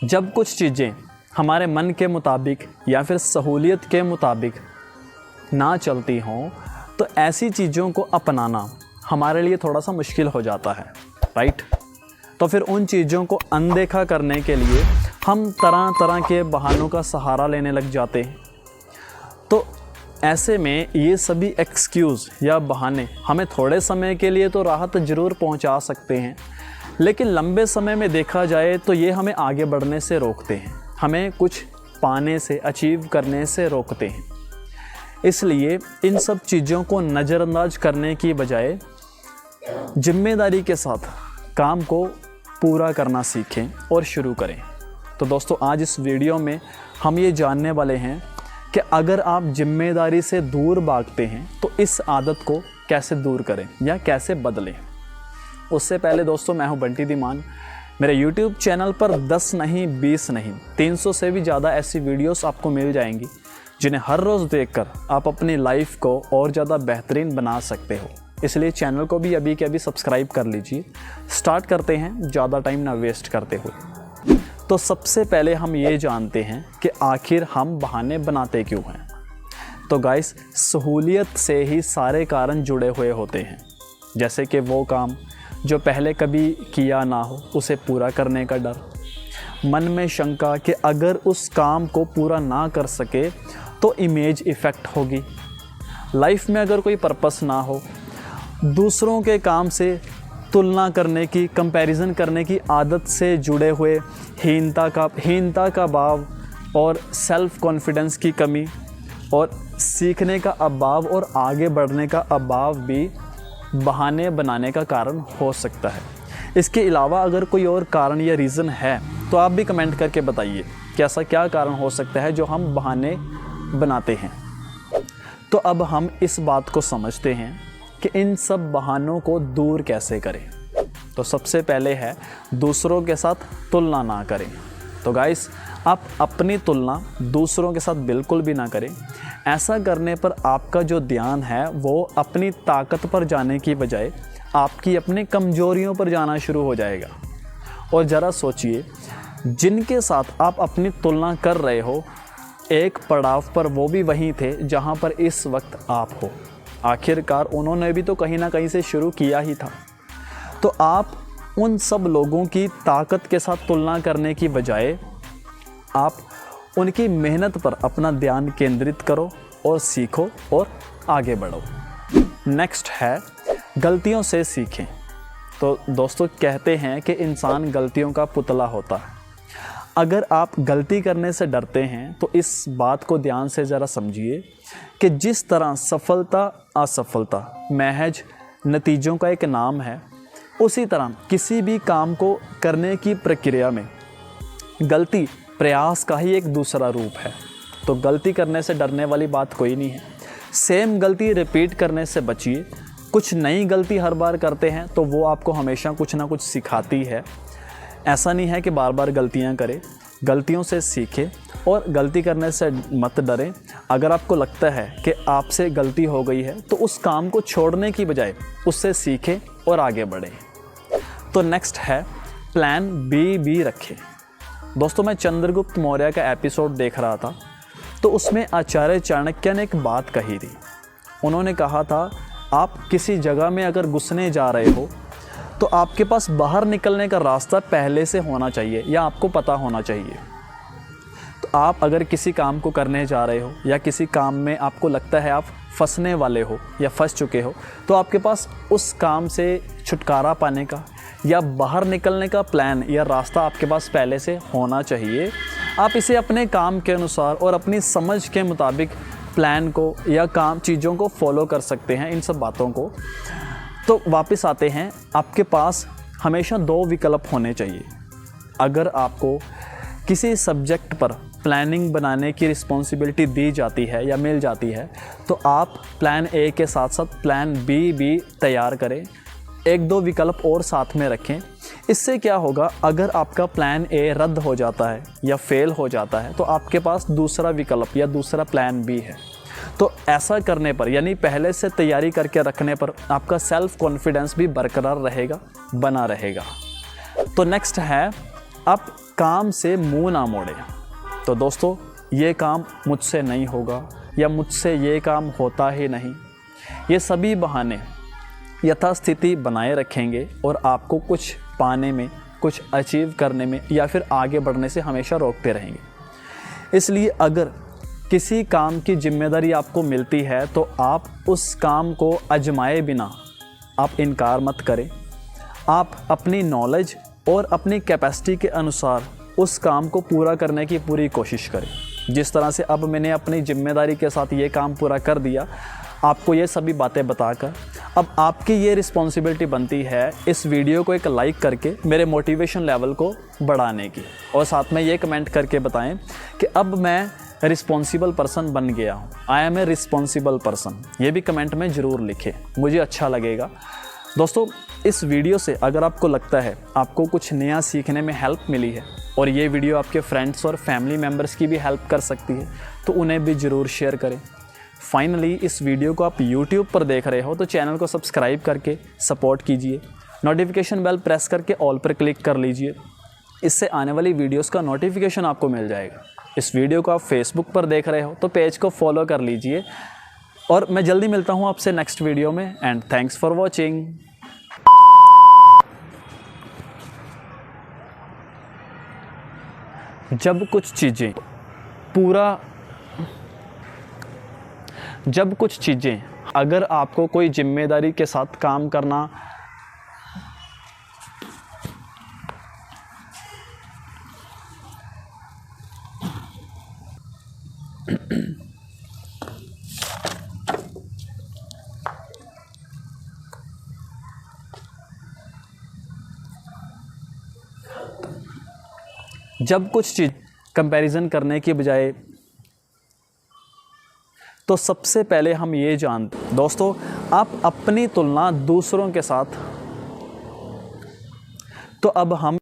जब कुछ चीज़ें हमारे मन के मुताबिक या फिर सहूलियत के मुताबिक ना चलती हों तो ऐसी चीज़ों को अपनाना हमारे लिए थोड़ा सा मुश्किल हो जाता है, राइट। तो फिर उन चीज़ों को अनदेखा करने के लिए हम तरह तरह के बहानों का सहारा लेने लग जाते हैं। तो ऐसे में ये सभी एक्सक्यूज़ या बहाने हमें थोड़े समय के लिए तो राहत ज़रूर पहुंचा सकते हैं, लेकिन लंबे समय में देखा जाए तो ये हमें आगे बढ़ने से रोकते हैं, हमें कुछ पाने से, अचीव करने से रोकते हैं। इसलिए इन सब चीज़ों को नज़रअंदाज करने की बजाय जिम्मेदारी के साथ काम को पूरा करना सीखें और शुरू करें। तो दोस्तों, आज इस वीडियो में हम ये जानने वाले हैं कि अगर आप जिम्मेदारी से दूर भागते हैं तो इस आदत को कैसे दूर करें या कैसे बदलें। उससे पहले दोस्तों, मैं हूं बंटी धीमान। मेरे YouTube चैनल पर 10 नहीं, 20 नहीं, 300 से भी ज़्यादा ऐसी वीडियोस आपको मिल जाएंगी जिन्हें हर रोज़ देखकर आप अपनी लाइफ को और ज़्यादा बेहतरीन बना सकते हो। इसलिए चैनल को भी अभी के अभी सब्सक्राइब कर लीजिए। स्टार्ट करते हैं, ज़्यादा टाइम ना वेस्ट करते हुए। तो सबसे पहले हम ये जानते हैं कि आखिर हम बहाने बनाते क्यों हैं। तो गाइस, सहूलियत से ही सारे कारण जुड़े हुए होते हैं। जैसे कि वो काम जो पहले कभी किया ना हो उसे पूरा करने का डर, मन में शंका कि अगर उस काम को पूरा ना कर सके तो इमेज इफ़ेक्ट होगी, लाइफ में अगर कोई पर्पस ना हो, दूसरों के काम से तुलना करने की, कंपैरिजन करने की आदत से जुड़े हुए हीनता का भाव और सेल्फ कॉन्फिडेंस की कमी और सीखने का अभाव और आगे बढ़ने का अभाव भी बहाने बनाने का कारण हो सकता है। इसके अलावा अगर कोई और कारण या रीज़न है तो आप भी कमेंट करके बताइए कि ऐसा क्या कारण हो सकता है जो हम बहाने बनाते हैं। तो अब हम इस बात को समझते हैं कि इन सब बहानों को दूर कैसे करें। तो सबसे पहले है दूसरों के साथ तुलना ना करें। तो गाइस, आप अपनी तुलना दूसरों के साथ बिल्कुल भी ना करें। ऐसा करने पर आपका जो ध्यान है वो अपनी ताकत पर जाने की बजाय आपकी अपनी कमजोरियों पर जाना शुरू हो जाएगा। और ज़रा सोचिए, जिनके साथ आप अपनी तुलना कर रहे हो, एक पड़ाव पर वो भी वहीं थे जहां पर इस वक्त आप हो। आखिरकार उन्होंने भी तो कहीं ना कहीं से शुरू किया ही था। तो आप उन सब लोगों की ताकत के साथ तुलना करने की बजाय आप उनकी मेहनत पर अपना ध्यान केंद्रित करो और सीखो और आगे बढ़ो। नेक्स्ट है गलतियों से सीखें। तो दोस्तों, कहते हैं कि इंसान गलतियों का पुतला होता है। अगर आप गलती करने से डरते हैं तो इस बात को ध्यान से ज़रा समझिए कि जिस तरह सफलता असफलता महज नतीजों का एक नाम है, उसी तरह किसी भी काम को करने की प्रक्रिया में गलती प्रयास का ही एक दूसरा रूप है। तो गलती करने से डरने वाली बात कोई नहीं है। सेम गलती रिपीट करने से बचिए। कुछ नई गलती हर बार करते हैं तो वो आपको हमेशा कुछ ना कुछ सिखाती है। ऐसा नहीं है कि बार बार गलतियां करें, गलतियों से सीखें और गलती करने से मत डरें। अगर आपको लगता है कि आपसे गलती हो गई है तो उस काम को छोड़ने की बजाय उससे सीखें और आगे बढ़ें। तो नेक्स्ट है प्लान बी भी रखें। दोस्तों, मैं चंद्रगुप्त मौर्य का एपिसोड देख रहा था तो उसमें आचार्य चाणक्य ने एक बात कही थी। उन्होंने कहा था, आप किसी जगह में अगर घुसने जा रहे हो तो आपके पास बाहर निकलने का रास्ता पहले से होना चाहिए या आपको पता होना चाहिए। तो आप अगर किसी काम को करने जा रहे हो या किसी काम में आपको लगता है आप फंसने वाले हो या फंस चुके हो, तो आपके पास उस काम से छुटकारा पाने का या बाहर निकलने का प्लान या रास्ता आपके पास पहले से होना चाहिए। आप इसे अपने काम के अनुसार और अपनी समझ के मुताबिक प्लान को या काम चीज़ों को फॉलो कर सकते हैं, इन सब बातों को। तो वापस आते हैं, आपके पास हमेशा 2 विकल्प होने चाहिए। अगर आपको किसी सब्जेक्ट पर प्लानिंग बनाने की रिस्पॉन्सिबिलिटी दी जाती है या मिल जाती है तो आप प्लान ए के साथ साथ प्लान बी भी तैयार करें। 1-2 विकल्प और साथ में रखें। इससे क्या होगा, अगर आपका प्लान ए रद्द हो जाता है या फेल हो जाता है तो आपके पास दूसरा विकल्प या दूसरा प्लान बी है। तो ऐसा करने पर, यानी पहले से तैयारी करके रखने पर, आपका सेल्फ कॉन्फिडेंस भी बरकरार रहेगा, बना रहेगा। तो नेक्स्ट है, आप काम से मुंह ना मोड़े। तो दोस्तों, ये काम मुझसे नहीं होगा या मुझसे ये काम होता ही नहीं, ये सभी बहाने यथास्थिति बनाए रखेंगे और आपको कुछ पाने में, कुछ अचीव करने में या फिर आगे बढ़ने से हमेशा रोकते रहेंगे। इसलिए अगर किसी काम की जिम्मेदारी आपको मिलती है तो आप उस काम को आजमाए बिना आप इनकार मत करें। आप अपनी नॉलेज और अपनी कैपेसिटी के अनुसार उस काम को पूरा करने की पूरी कोशिश करें। जिस तरह से अब मैंने अपनी जिम्मेदारी के साथ ये काम पूरा कर दिया, आपको ये सभी बातें बताकर, अब आपकी ये रिस्पॉन्सिबिलिटी बनती है इस वीडियो को एक लाइक करके मेरे मोटिवेशन लेवल को बढ़ाने की, और साथ में ये कमेंट करके बताएं कि अब मैं रिस्पॉन्सिबल पर्सन बन गया हूँ, I am a responsible person. ये भी कमेंट में ज़रूर लिखें, मुझे अच्छा लगेगा। दोस्तों, इस वीडियो से अगर आपको लगता है आपको कुछ नया सीखने में हेल्प मिली है और ये वीडियो आपके फ्रेंड्स और फैमिली मेम्बर्स की भी हेल्प कर सकती है, तो उन्हें भी ज़रूर शेयर करें। फाइनली, इस वीडियो को आप यूट्यूब पर देख रहे हो तो चैनल को सब्सक्राइब करके सपोर्ट कीजिए। नोटिफिकेशन बेल प्रेस करके ऑल पर क्लिक कर लीजिए, इससे आने वाली वीडियोस का नोटिफिकेशन आपको मिल जाएगा। इस वीडियो को आप फेसबुक पर देख रहे हो तो पेज को फॉलो कर लीजिए, और मैं जल्दी मिलता हूँ आपसे नेक्स्ट वीडियो में। And thanks for watching. जब कुछ चीज़ें अगर आपको कोई जिम्मेदारी के साथ काम करना जब कुछ चीज़ कंपैरिजन करने की बजाय, तो सबसे पहले हम ये जानते, दोस्तों, आप अपनी तुलना दूसरों के साथ, तो अब हम